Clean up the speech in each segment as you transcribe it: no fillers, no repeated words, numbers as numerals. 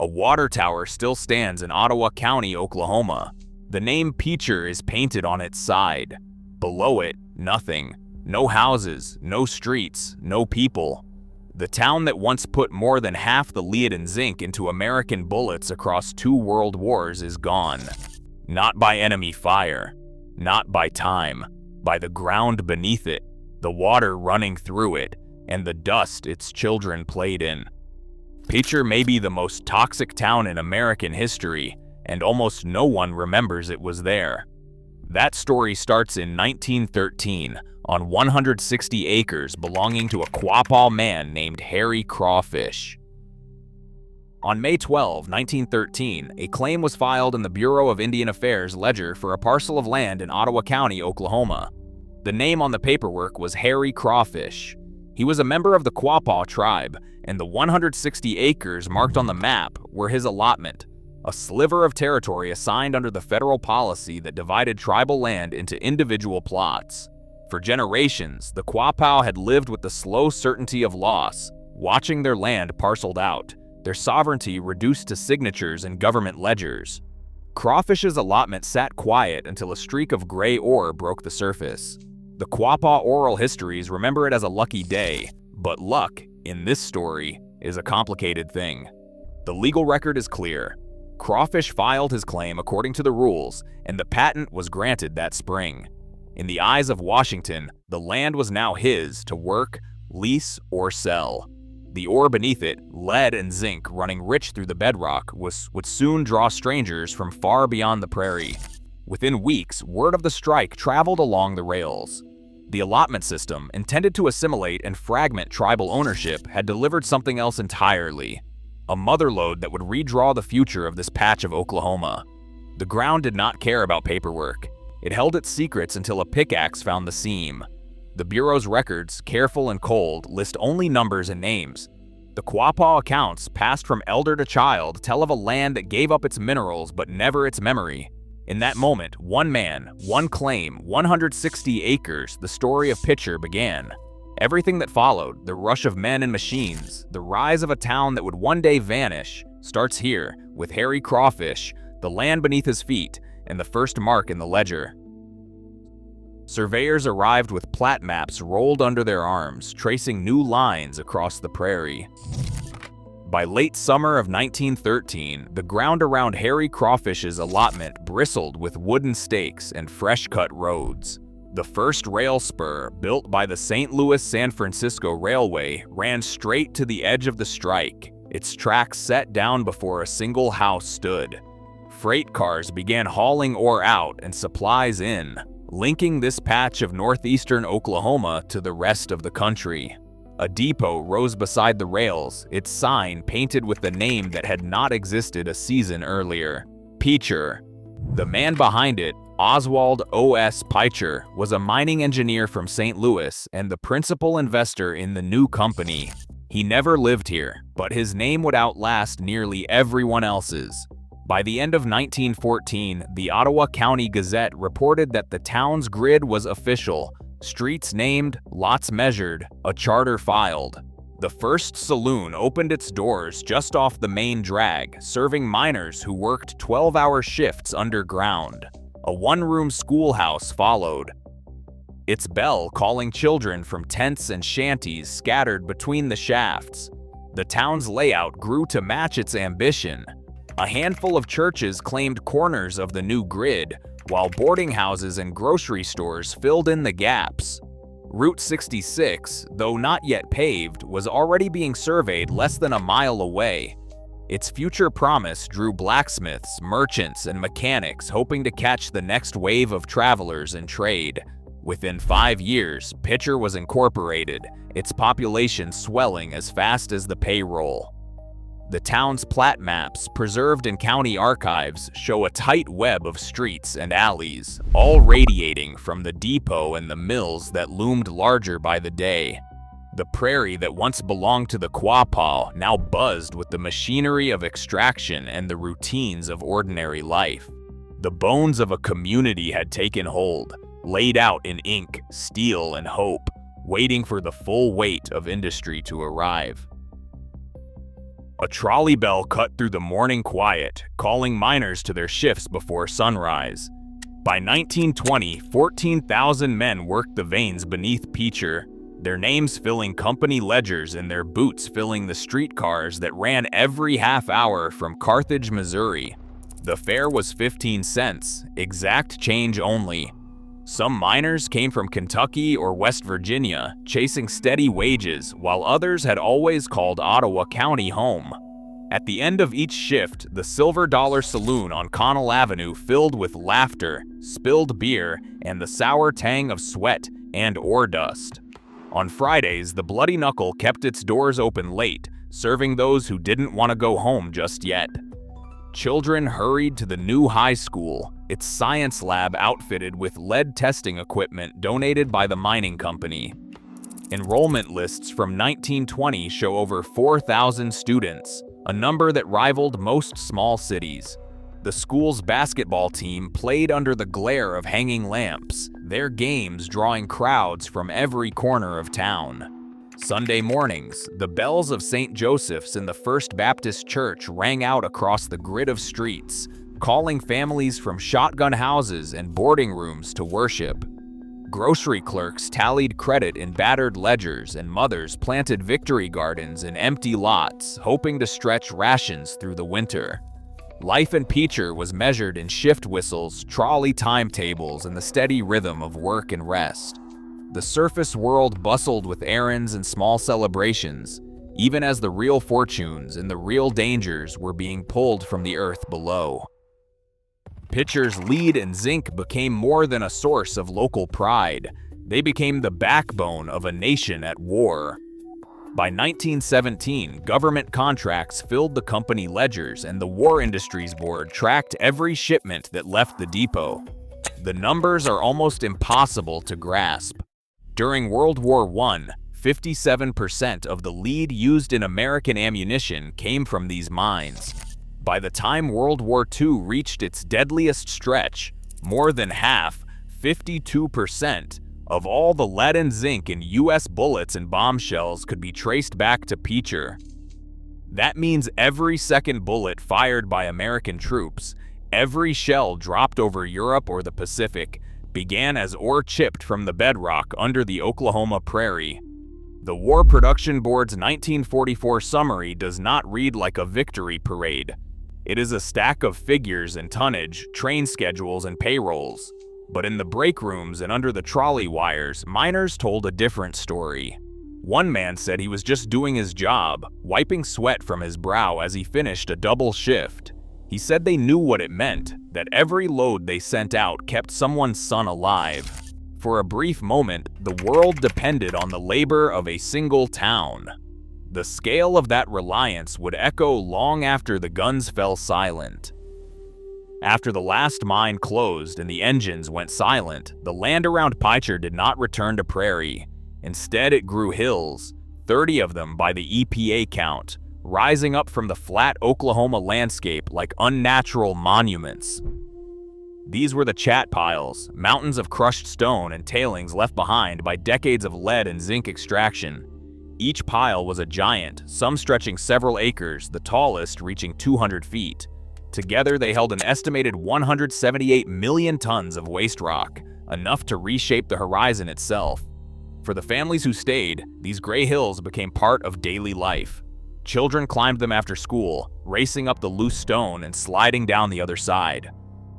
A water tower still stands in Ottawa County, Oklahoma. The name Picher is painted on its side. Below it, nothing. No houses, no streets, no people. The town that once put more than half the lead and zinc into American bullets across 2 world wars is gone. Not by enemy fire, not by time, by the ground beneath it, the water running through it, and the dust its children played in. Picher may be the most toxic town in American history, and almost no one remembers it was there. That story starts in 1913 on 160 acres belonging to a Quapaw man named Harry Crawfish. On May 12, 1913, a claim was filed in the Bureau of Indian Affairs ledger for a parcel of land in Ottawa County, Oklahoma. The name on the paperwork was Harry Crawfish. He was a member of the Quapaw tribe, and the 160 acres marked on the map were his allotment, a sliver of territory assigned under the federal policy that divided tribal land into individual plots. For generations, the Quapaw had lived with the slow certainty of loss, watching their land parceled out, their sovereignty reduced to signatures in government ledgers. Crawfish's allotment sat quiet until a streak of gray ore broke the surface. The Quapaw oral histories remember it as a lucky day, but luck, in this story, is a complicated thing. The legal record is clear. Crawfish filed his claim according to the rules, and the patent was granted that spring. In the eyes of Washington, the land was now his to work, lease, or sell. The ore beneath it, lead and zinc running rich through the bedrock, would soon draw strangers from far beyond the prairie. Within weeks, word of the strike traveled along the rails. The allotment system, intended to assimilate and fragment tribal ownership, had delivered something else entirely. A motherlode that would redraw the future of this patch of Oklahoma. The ground did not care about paperwork. It held its secrets until a pickaxe found the seam. The Bureau's records, careful and cold, list only numbers and names. The Quapaw accounts, passed from elder to child, tell of a land that gave up its minerals but never its memory. In that moment, one man, one claim, 160 acres, the story of Picher began. Everything that followed, the rush of men and machines, the rise of a town that would one day vanish, starts here, with Harry Crawfish, the land beneath his feet, and the first mark in the ledger. Surveyors arrived with plat maps rolled under their arms, tracing new lines across the prairie. By late summer of 1913, the ground around Harry Crawfish's allotment bristled with wooden stakes and fresh-cut roads. The first rail spur, built by the St. Louis-San Francisco Railway, ran straight to the edge of the strike, its tracks set down before a single house stood. Freight cars began hauling ore out and supplies in, linking this patch of northeastern Oklahoma to the rest of the country. A depot rose beside the rails, its sign painted with the name that had not existed a season earlier, Picher. The man behind it, Oswald O.S. Picher, was a mining engineer from St. Louis and the principal investor in the new company. He never lived here, but his name would outlast nearly everyone else's. By the end of 1914, the Ottawa County Gazette reported that the town's grid was official. Streets named, lots measured, a charter filed. The first saloon opened its doors just off the main drag, serving miners who worked 12-hour shifts underground. A one-room schoolhouse followed, its bell calling children from tents and shanties scattered between the shafts. The town's layout grew to match its ambition. A handful of churches claimed corners of the new grid, while boarding houses and grocery stores filled in the gaps. Route 66, though not yet paved, was already being surveyed less than a mile away. Its future promise drew blacksmiths, merchants, and mechanics hoping to catch the next wave of travelers and trade. Within 5 years, Picher was incorporated, its population swelling as fast as the payroll. The town's plat maps, preserved in county archives, show a tight web of streets and alleys, all radiating from the depot and the mills that loomed larger by the day. The prairie that once belonged to the Quapaw now buzzed with the machinery of extraction and the routines of ordinary life. The bones of a community had taken hold, laid out in ink, steel, and hope, waiting for the full weight of industry to arrive. A trolley bell cut through the morning quiet, calling miners to their shifts before sunrise. By 1920, 14,000 men worked the veins beneath Picher, their names filling company ledgers and their boots filling the streetcars that ran every half hour from Carthage, Missouri. The fare was 15 cents, exact change only. Some miners came from Kentucky or West Virginia, chasing steady wages, while others had always called Ottawa County home. At the end of each shift, the Silver Dollar Saloon on Connell Avenue filled with laughter, spilled beer, and the sour tang of sweat and ore dust. On Fridays, the Bloody Knuckle kept its doors open late, serving those who didn't want to go home just yet. Children hurried to the new high school, its science lab outfitted with lead testing equipment donated by the mining company. Enrollment lists from 1920 show over 4,000 students, a number that rivaled most small cities. The school's basketball team played under the glare of hanging lamps, their games drawing crowds from every corner of town. Sunday mornings, the bells of St. Joseph's in the First Baptist Church rang out across the grid of streets, calling families from shotgun houses and boarding rooms to worship. Grocery clerks tallied credit in battered ledgers, and mothers planted victory gardens in empty lots, hoping to stretch rations through the winter. Life in Picher was measured in shift whistles, trolley timetables, and the steady rhythm of work and rest. The surface world bustled with errands and small celebrations, even as the real fortunes and the real dangers were being pulled from the earth below. Picher's lead and zinc became more than a source of local pride. They became the backbone of a nation at war. By 1917, government contracts filled the company ledgers, and the War Industries Board tracked every shipment that left the depot. The numbers are almost impossible to grasp. During World War I, 57% of the lead used in American ammunition came from these mines. By the time World War II reached its deadliest stretch, more than half, 52%, of all the lead and zinc in U.S. bullets and bombshells could be traced back to Picher. That means every second bullet fired by American troops, every shell dropped over Europe or the Pacific, began as ore chipped from the bedrock under the Oklahoma prairie. The War Production Board's 1944 summary does not read like a victory parade. It is a stack of figures and tonnage, train schedules, and payrolls. But in the break rooms and under the trolley wires, miners told a different story. One man said he was just doing his job, wiping sweat from his brow as he finished a double shift. He said they knew what it meant, that every load they sent out kept someone's son alive. For a brief moment, the world depended on the labor of a single town. The scale of that reliance would echo long after the guns fell silent. After the last mine closed and the engines went silent, the land around Picher did not return to prairie. Instead, it grew hills, 30 of them by the EPA count, rising up from the flat Oklahoma landscape like unnatural monuments. These were the chat piles, mountains of crushed stone and tailings left behind by decades of lead and zinc extraction. Each pile was a giant, some stretching several acres, the tallest reaching 200 feet. Together, they held an estimated 178 million tons of waste rock, enough to reshape the horizon itself. For the families who stayed, these gray hills became part of daily life. Children climbed them after school, racing up the loose stone and sliding down the other side.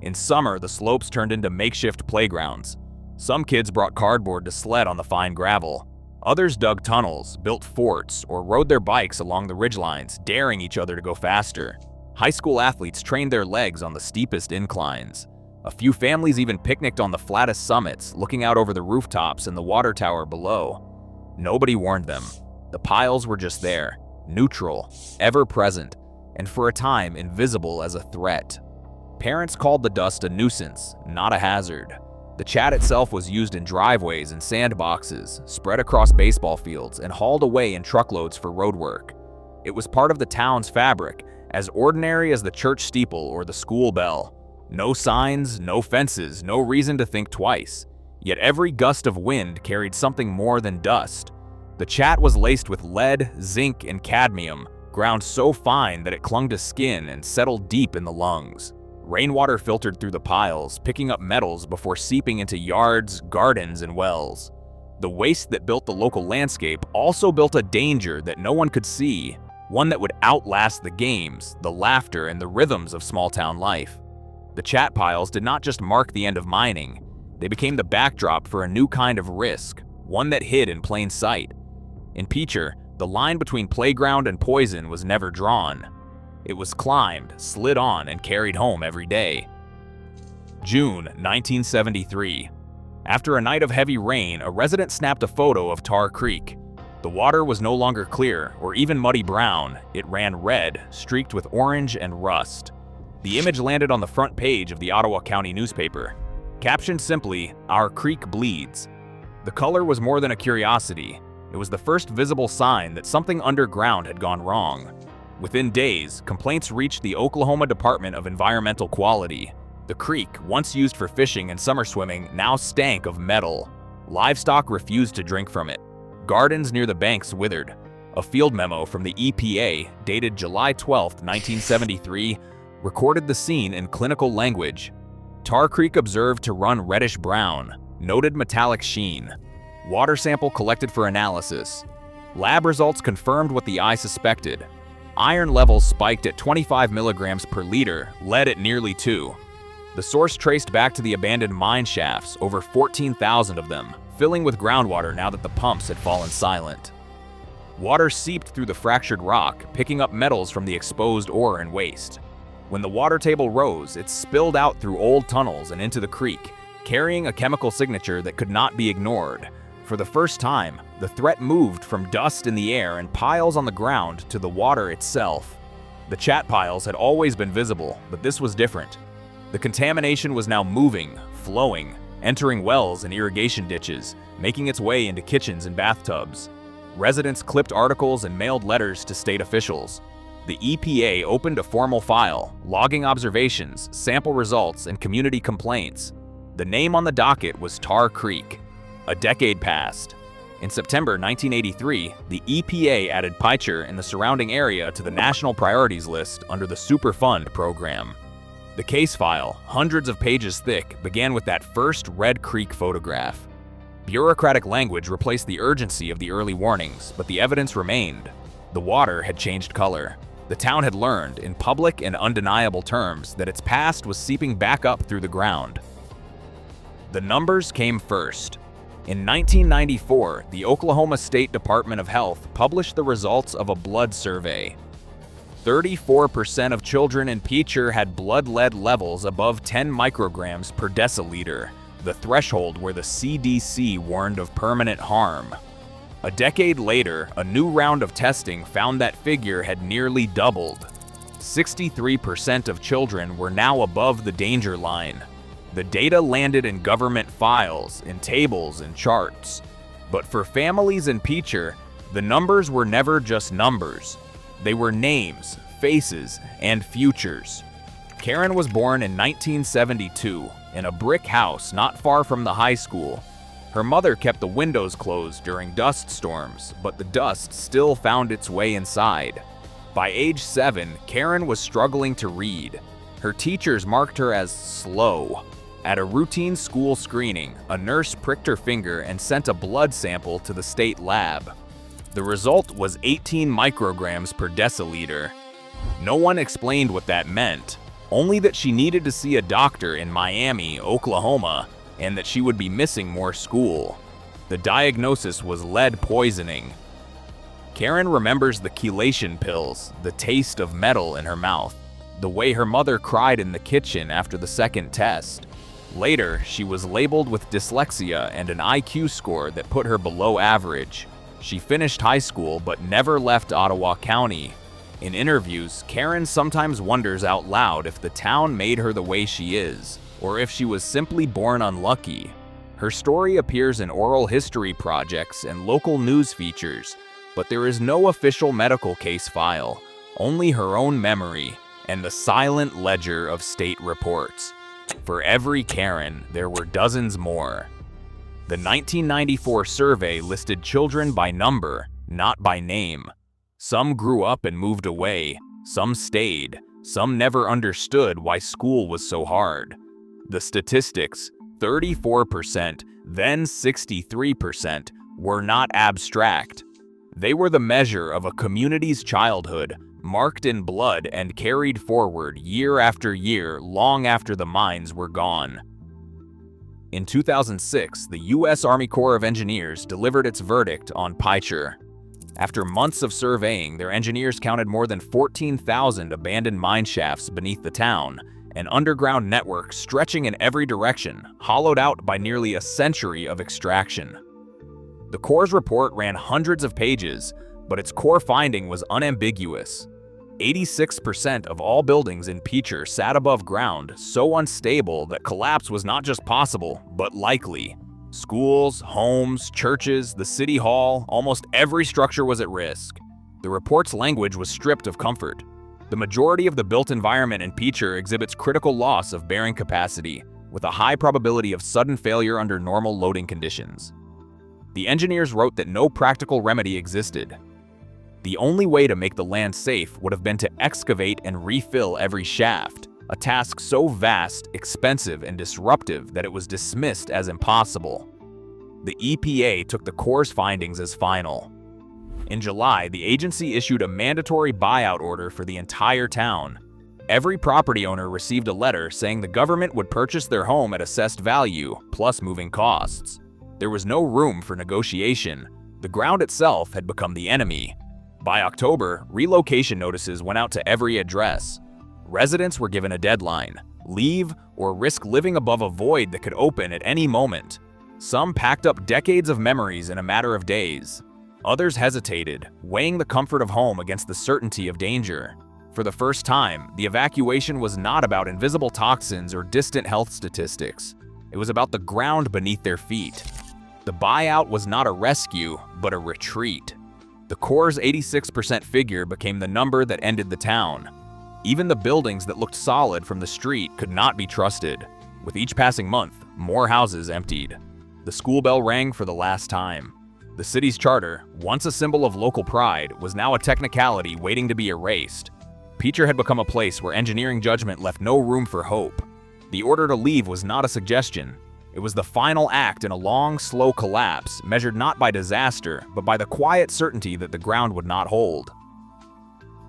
In summer, the slopes turned into makeshift playgrounds. Some kids brought cardboard to sled on the fine gravel. Others dug tunnels, built forts, or rode their bikes along the ridgelines, daring each other to go faster. High school athletes trained their legs on the steepest inclines. A few families even picnicked on the flattest summits, looking out over the rooftops and the water tower below. Nobody warned them. The piles were just there, neutral, ever present, and for a time invisible as a threat. Parents called the dust a nuisance, not a hazard. The chat itself was used in driveways and sandboxes, spread across baseball fields, and hauled away in truckloads for roadwork. It was part of the town's fabric, as ordinary as the church steeple or the school bell. No signs, no fences, no reason to think twice. Yet every gust of wind carried something more than dust. The chat was laced with lead, zinc, and cadmium, ground so fine that it clung to skin and settled deep in the lungs. Rainwater filtered through the piles, picking up metals before seeping into yards, gardens, and wells. The waste that built the local landscape also built a danger that no one could see, one that would outlast the games, the laughter, and the rhythms of small-town life. The chat piles did not just mark the end of mining, they became the backdrop for a new kind of risk, one that hid in plain sight. In Picher, the line between playground and poison was never drawn. It was climbed, slid on, and carried home every day. June 1973. After a night of heavy rain, a resident snapped a photo of Tar Creek. The water was no longer clear or even muddy brown. It ran red, streaked with orange and rust. The image landed on the front page of the Ottawa County newspaper. Captioned simply, "Our creek bleeds." The color was more than a curiosity. It was the first visible sign that something underground had gone wrong. Within days, complaints reached the Oklahoma Department of Environmental Quality. The creek, once used for fishing and summer swimming, now stank of metal. Livestock refused to drink from it. Gardens near the banks withered. A field memo from the EPA, dated July 12, 1973, recorded the scene in clinical language. Tar Creek observed to run reddish-brown, noted metallic sheen. Water sample collected for analysis. Lab results confirmed what the eye suspected. Iron levels spiked at 25 milligrams per liter, lead at nearly 2. The source traced back to the abandoned mine shafts, over 14,000 of them, filling with groundwater now that the pumps had fallen silent. Water seeped through the fractured rock, picking up metals from the exposed ore and waste. When the water table rose, it spilled out through old tunnels and into the creek, carrying a chemical signature that could not be ignored. For the first time, the threat moved from dust in the air and piles on the ground to the water itself. The chat piles had always been visible, but this was different. The contamination was now moving, flowing, entering wells and irrigation ditches, making its way into kitchens and bathtubs. Residents clipped articles and mailed letters to state officials. The EPA opened a formal file, logging observations, sample results, and community complaints. The name on the docket was Tar Creek. A decade passed. In September 1983, the EPA added Picher and the surrounding area to the National Priorities List under the Superfund program. The case file, hundreds of pages thick, began with that first Red Creek photograph. Bureaucratic language replaced the urgency of the early warnings, but the evidence remained. The water had changed color. The town had learned, in public and undeniable terms, that its past was seeping back up through the ground. The numbers came first. In 1994, the Oklahoma State Department of Health published the results of a blood survey. 34% of children in Picher had blood lead levels above 10 micrograms per deciliter, the threshold where the CDC warned of permanent harm. A decade later, a new round of testing found that figure had nearly doubled. 63% of children were now above the danger line. The data landed in government files, in tables and charts. But for families in Picher, the numbers were never just numbers. They were names, faces, and futures. Karen was born in 1972 in a brick house not far from the high school. Her mother kept the windows closed during dust storms, but the dust still found its way inside. By age 7, Karen was struggling to read. Her teachers marked her as slow. At a routine school screening, a nurse pricked her finger and sent a blood sample to the state lab. The result was 18 micrograms per deciliter. No one explained what that meant, only that she needed to see a doctor in Miami, Oklahoma, and that she would be missing more school. The diagnosis was lead poisoning. Karen remembers the chelation pills, the taste of metal in her mouth, the way her mother cried in the kitchen after the second test. Later, she was labeled with dyslexia and an IQ score that put her below average. She finished high school but never left Ottawa County. In interviews, Karen sometimes wonders out loud if the town made her the way she is, or if she was simply born unlucky. Her story appears in oral history projects and local news features, but there is no official medical case file, only her own memory and the silent ledger of state reports. For every Karen, there were dozens more. The 1994 survey listed children by number, not by name. Some grew up and moved away, some stayed, some never understood why school was so hard. The statistics, 34%, then 63%, were not abstract. They were the measure of a community's childhood, marked in blood and carried forward year after year long after the mines were gone. In 2006, the U.S. Army Corps of Engineers delivered its verdict on Picher. After months of surveying, their engineers counted more than 14,000 abandoned mine shafts beneath the town, an underground network stretching in every direction, hollowed out by nearly a century of extraction. The Corps' report ran hundreds of pages, but its core finding was unambiguous. 86% of all buildings in Picher sat above ground, so unstable that collapse was not just possible, but likely. Schools, homes, churches, the city hall, almost every structure was at risk. The report's language was stripped of comfort. The majority of the built environment in Picher exhibits critical loss of bearing capacity, with a high probability of sudden failure under normal loading conditions. The engineers wrote that no practical remedy existed. The only way to make the land safe would have been to excavate and refill every shaft, a task so vast, expensive, and disruptive that it was dismissed as impossible. The EPA took the Corps' findings as final. In July, the agency issued a mandatory buyout order for the entire town. Every property owner received a letter saying the government would purchase their home at assessed value, plus moving costs. There was no room for negotiation. The ground itself had become the enemy. By October, relocation notices went out to every address. Residents were given a deadline: leave or risk living above a void that could open at any moment. Some packed up decades of memories in a matter of days. Others hesitated, weighing the comfort of home against the certainty of danger. For the first time, the evacuation was not about invisible toxins or distant health statistics. It was about the ground beneath their feet. The buyout was not a rescue, but a retreat. The Corps' 86% figure became the number that ended the town. Even the buildings that looked solid from the street could not be trusted. With each passing month, more houses emptied. The school bell rang for the last time. The city's charter, once a symbol of local pride, was now a technicality waiting to be erased. Picher had become a place where engineering judgment left no room for hope. The order to leave was not a suggestion. It was the final act in a long, slow collapse, measured not by disaster, but by the quiet certainty that the ground would not hold.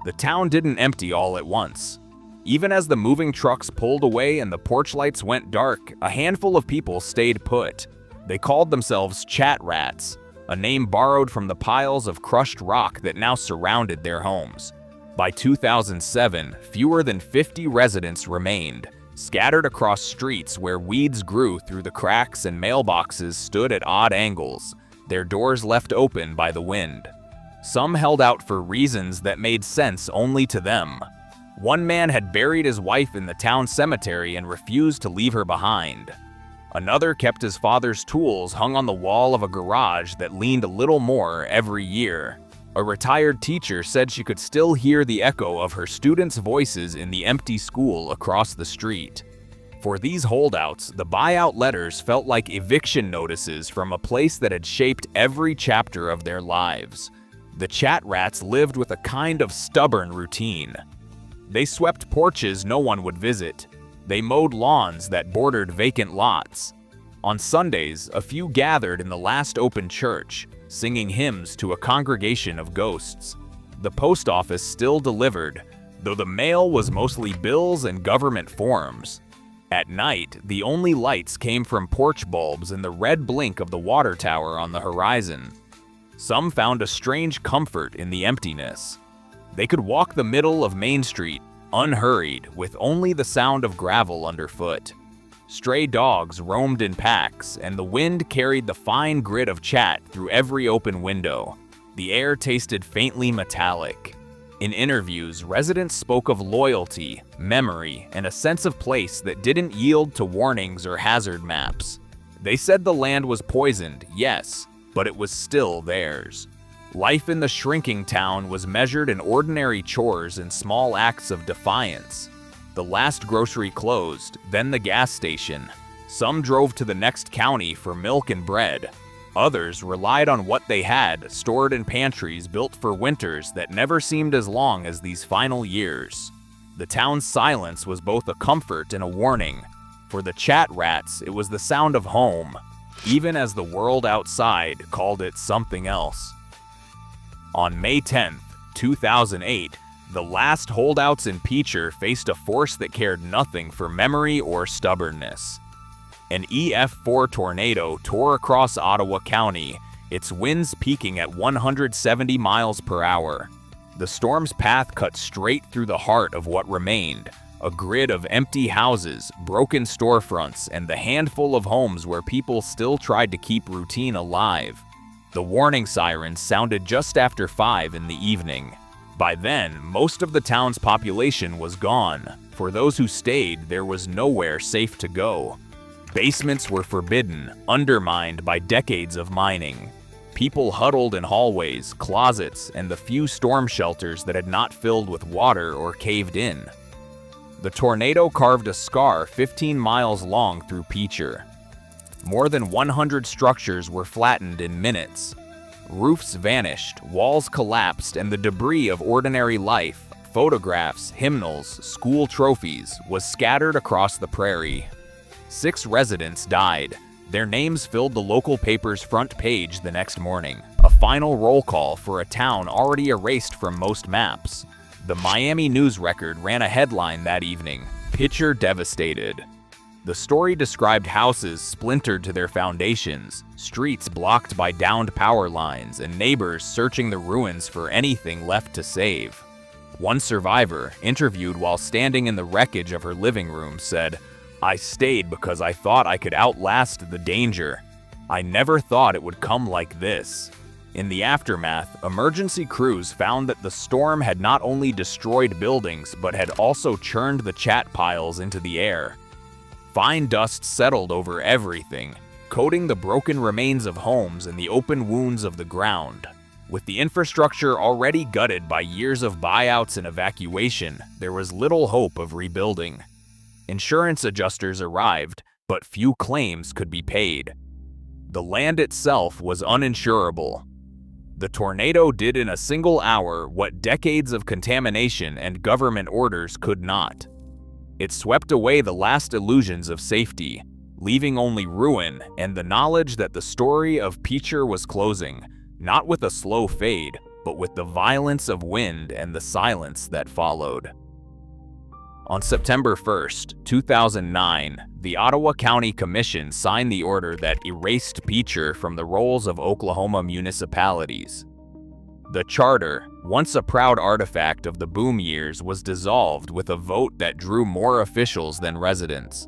The town didn't empty all at once. Even as the moving trucks pulled away and the porch lights went dark, a handful of people stayed put. They called themselves chat rats, a name borrowed from the piles of crushed rock that now surrounded their homes. By 2007, fewer than 50 residents remained, scattered across streets where weeds grew through the cracks and mailboxes stood at odd angles, their doors left open by the wind. Some held out for reasons that made sense only to them. One man had buried his wife in the town cemetery and refused to leave her behind. Another kept his father's tools hung on the wall of a garage that leaned a little more every year. A retired teacher said she could still hear the echo of her students' voices in the empty school across the street. For these holdouts, the buyout letters felt like eviction notices from a place that had shaped every chapter of their lives. The chat rats lived with a kind of stubborn routine. They swept porches no one would visit. They mowed lawns that bordered vacant lots. On Sundays, a few gathered in the last open church, singing hymns to a congregation of ghosts. The post office still delivered, though the mail was mostly bills and government forms. At night, the only lights came from porch bulbs and the red blink of the water tower on the horizon. Some found a strange comfort in the emptiness. They could walk the middle of Main Street, unhurried, with only the sound of gravel underfoot. Stray dogs roamed in packs, and the wind carried the fine grit of chat through every open window. The air tasted faintly metallic. In interviews, residents spoke of loyalty, memory, and a sense of place that didn't yield to warnings or hazard maps. They said the land was poisoned, yes, but it was still theirs. Life in the shrinking town was measured in ordinary chores and small acts of defiance. The last grocery closed, then the gas station. Some drove to the next county for milk and bread. Others relied on what they had, stored in pantries built for winters that never seemed as long as these final years. The town's silence was both a comfort and a warning. For the chat rats, it was the sound of home, even as the world outside called it something else. On May 10, 2008, the last holdouts in Picher faced a force that cared nothing for memory or stubbornness. An EF4 tornado tore across Ottawa County, its winds peaking at 170 miles per hour. The storm's path cut straight through the heart of what remained, a grid of empty houses, broken storefronts, and the handful of homes where people still tried to keep routine alive. The warning sirens sounded just after 5 in the evening. By then, most of the town's population was gone. For those who stayed, there was nowhere safe to go. Basements were forbidden, undermined by decades of mining. People huddled in hallways, closets, and the few storm shelters that had not filled with water or caved in. The tornado carved a scar 15 miles long through Picher. More than 100 structures were flattened in minutes. Roofs vanished, walls collapsed, and the debris of ordinary life, photographs, hymnals, school trophies, was scattered across the prairie. 6 residents died. Their names filled the local paper's front page the next morning, a final roll call for a town already erased from most maps. The Miami News Record ran a headline that evening, "Picher Devastated." The story described houses splintered to their foundations, streets blocked by downed power lines, and neighbors searching the ruins for anything left to save. One survivor, interviewed while standing in the wreckage of her living room, said, "I stayed because I thought I could outlast the danger. I never thought it would come like this." In the aftermath, emergency crews found that the storm had not only destroyed buildings, but had also churned the chat piles into the air. Fine dust settled over everything, coating the broken remains of homes and the open wounds of the ground. With the infrastructure already gutted by years of buyouts and evacuation, there was little hope of rebuilding. Insurance adjusters arrived, but few claims could be paid. The land itself was uninsurable. The tornado did in a single hour what decades of contamination and government orders could not. It swept away the last illusions of safety, leaving only ruin and the knowledge that the story of Picher was closing, not with a slow fade, but with the violence of wind and the silence that followed. On September 1, 2009, the Ottawa County Commission signed the order that erased Picher from the rolls of Oklahoma municipalities. The charter, once a proud artifact of the boom years, was dissolved with a vote that drew more officials than residents.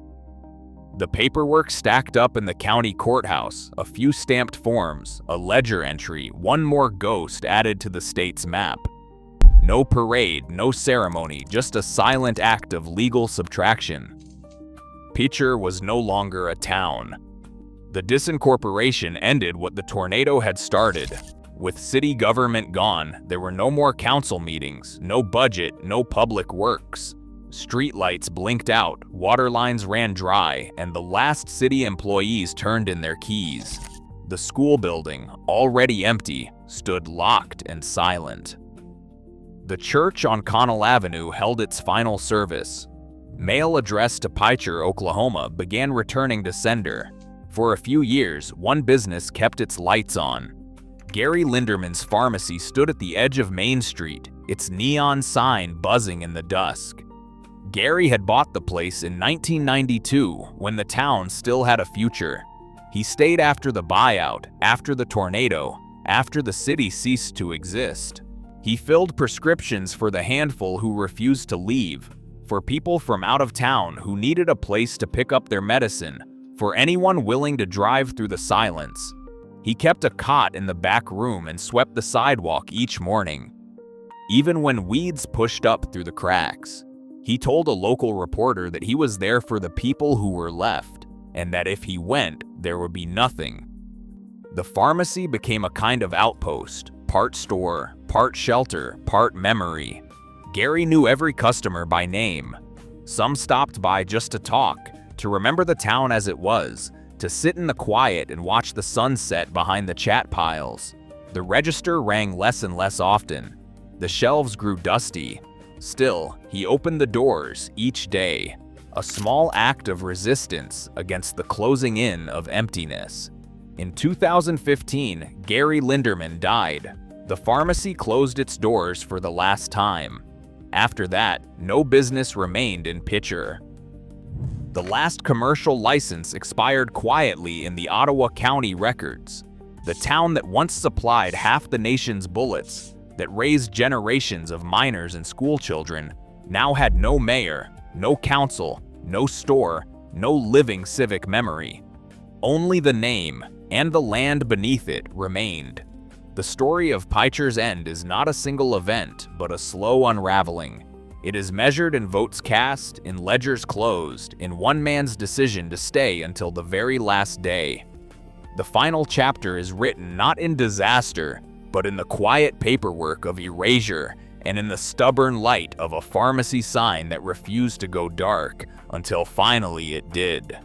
The paperwork stacked up in the county courthouse, a few stamped forms, a ledger entry, one more ghost added to the state's map. No parade, no ceremony, just a silent act of legal subtraction. Picher was no longer a town. The disincorporation ended what the tornado had started. With city government gone, there were no more council meetings, no budget, no public works. Streetlights blinked out, water lines ran dry, and the last city employees turned in their keys. The school building, already empty, stood locked and silent. The church on Connell Avenue held its final service. Mail addressed to Picher, Oklahoma, began returning to sender. For a few years, one business kept its lights on. Gary Linderman's pharmacy stood at the edge of Main Street, its neon sign buzzing in the dusk. Gary had bought the place in 1992, when the town still had a future. He stayed after the buyout, after the tornado, after the city ceased to exist. He filled prescriptions for the handful who refused to leave, for people from out of town who needed a place to pick up their medicine, for anyone willing to drive through the silence. He kept a cot in the back room and swept the sidewalk each morning, even when weeds pushed up through the cracks. He told a local reporter that he was there for the people who were left, and that if he went, there would be nothing. The pharmacy became a kind of outpost, part store, part shelter, part memory. Gary knew every customer by name. Some stopped by just to talk, to remember the town as it was, to sit in the quiet and watch the sunset behind the chat piles. The register rang less and less often. The shelves grew dusty. Still, he opened the doors each day, a small act of resistance against the closing in of emptiness. In 2015, Gary Linderman died. The pharmacy closed its doors for the last time. After that, no business remained in Picher. The last commercial license expired quietly in the Ottawa County records. The town that once supplied half the nation's bullets, that raised generations of miners and schoolchildren, now had no mayor, no council, no store, no living civic memory. Only the name and the land beneath it remained. The story of Picher's end is not a single event, but a slow unraveling. It is measured in votes cast, in ledgers closed, in one man's decision to stay until the very last day. The final chapter is written not in disaster, but in the quiet paperwork of erasure and in the stubborn light of a pharmacy sign that refused to go dark until finally it did.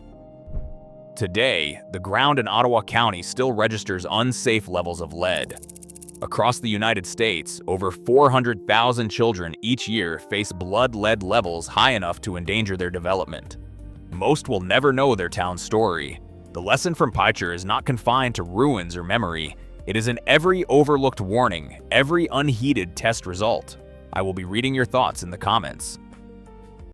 Today, the ground in Ottawa County still registers unsafe levels of lead. Across the United States, over 400,000 children each year face blood lead levels high enough to endanger their development. Most will never know their town's story. The lesson from Picher is not confined to ruins or memory. It is in every overlooked warning, every unheeded test result. I will be reading your thoughts in the comments.